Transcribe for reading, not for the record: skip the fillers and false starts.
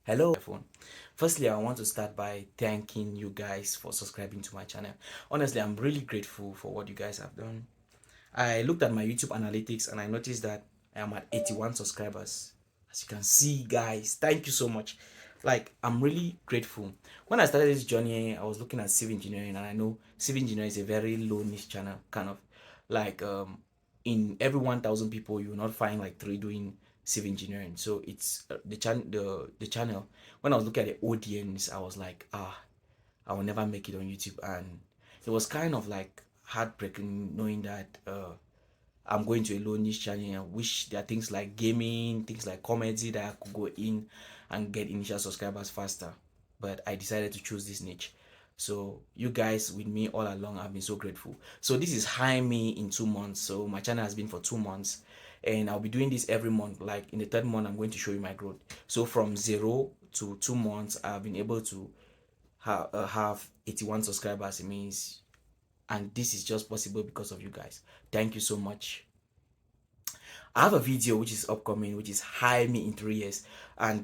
Hello, phone. Firstly, I want to start by thanking you guys for subscribing to my channel. Honestly, I'm really grateful for what you guys have done. I looked at my YouTube analytics and I noticed that I am at 81 subscribers. As you can see, guys, thank you so much. Like, I'm really grateful. When I started this journey, I was looking at civil engineering, and I know civil engineering is a very low niche channel, kind of like in every 1,000 people, you will not find like three doing civil engineering. So it's the channel. When I was looking at the audience, I was like, I will never make it on YouTube, and it was kind of like heartbreaking knowing that I'm going to a low niche channel. I wish there are things like gaming, things like comedy that I could go in and get initial subscribers faster. But I decided to choose this niche. So you guys with me all along, I've been so grateful. So this is high me in 2 months. So my channel has been for 2 months, and I'll be doing this every month. Like in the third month, I'm going to show you my growth. So from 0 to 2 months, I've been able to have 81 subscribers. It means, and this is just possible because of you guys. Thank you so much. I have a video which is upcoming, which is hire me in 3 years, and